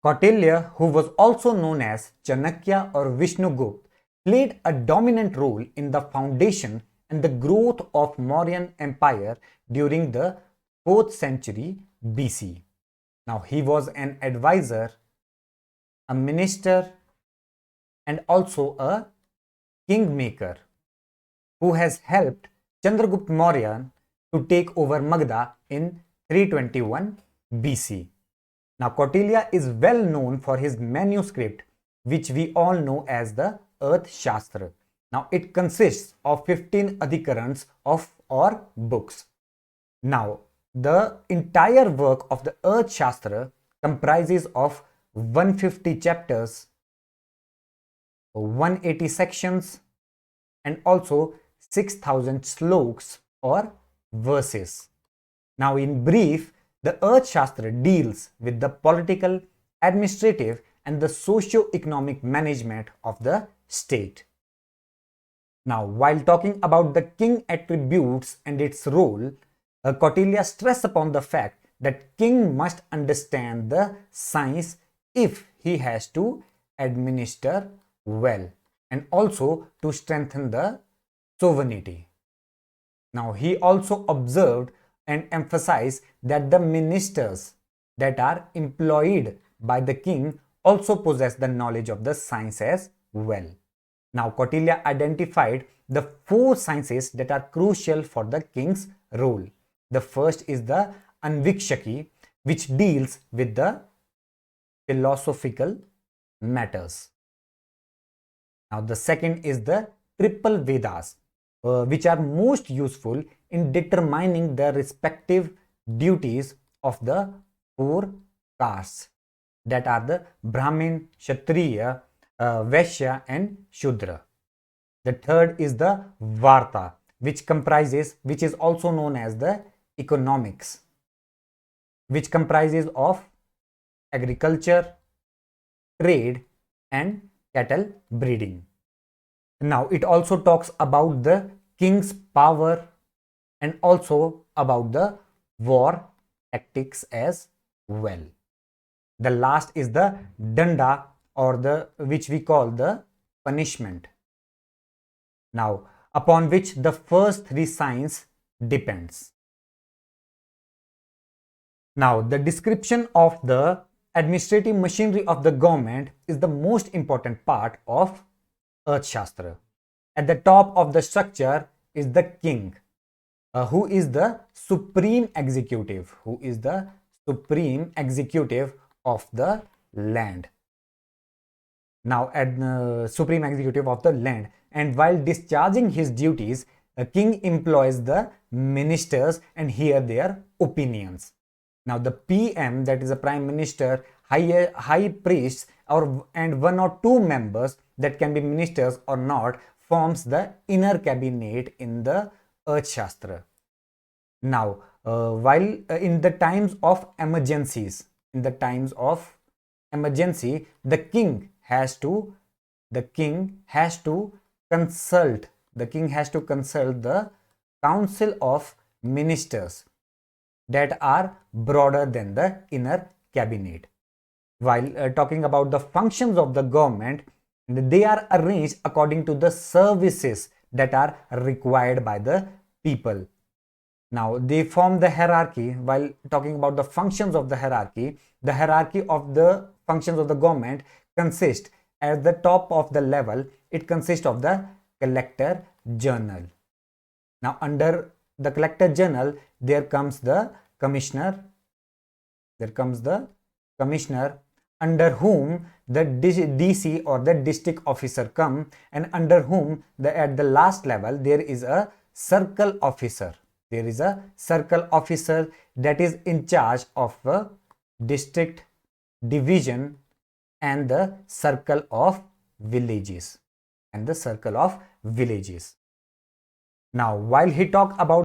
Kautilya, who was also known as Chanakya or VishnuGupta, played a dominant role in the foundation and the growth of Mauryan Empire during the 4th century BC. Now, he was an advisor, a minister, and also a kingmaker who has helped Chandragupta Maurya to take over Magadha in 321 BC. Now, Kautilya is well known for his manuscript, which we all know as the Arthashastra. Now, it consists of 15 adhikarans or books. Now, the entire work of the Arthashastra comprises of 150 chapters, 180 sections, and also 6,000 sloks or verses. Now, in brief, the Arthashastra deals with the political, administrative, and the socio-economic management of the state. Now, while talking about the king attributes and its role, Kautilya stressed upon the fact that king must understand the science if he has to administer well and also to strengthen the sovereignty. Now, he also observed and emphasized that the ministers that are employed by the king also possess the knowledge of the science as well. Now, Kautilya identified the 4 sciences that are crucial for the king's role. The first is the Anvikshaki, which deals with the philosophical matters. Now, the second is the triple Vedas, which are most useful in determining the respective duties of the 4 castes, that are the Brahmin, Kshatriya, Vaishya, and Shudra. The third is the Varta, which is also known as the economics, which comprises of agriculture, trade, and cattle breeding. Now, it also talks about the king's power and also about the war tactics as well. The last is the Danda, or which we call the punishment. Now, upon which the first 3 signs depends. Now, the description of the administrative machinery of the government is the most important part of Arthashastra. At the top of the structure is the king, who is the supreme executive, of the land. Now, supreme executive of the land, and while discharging his duties, a king employs the ministers and hear their opinions. Now, the PM, that is a prime minister, high priests, and 1 or 2 members that can be ministers or not, forms the inner cabinet in the Arthashastra. Now, while in the times of emergency, the king has to consult the council of ministers that are broader than the inner cabinet. While talking about the functions of the government, they are arranged according to the services that are required by the people. Now, they form the hierarchy. While talking about the functions of the hierarchy of the functions of the government consists, at the top of the level, it consists of the collector general. Now, under the collector general, there comes the commissioner. Under whom the DC or the district officer come, and under whom at the last level there is a circle officer. There is a circle officer that is in charge of a district, division, and the circle of villages. Now, while he talked about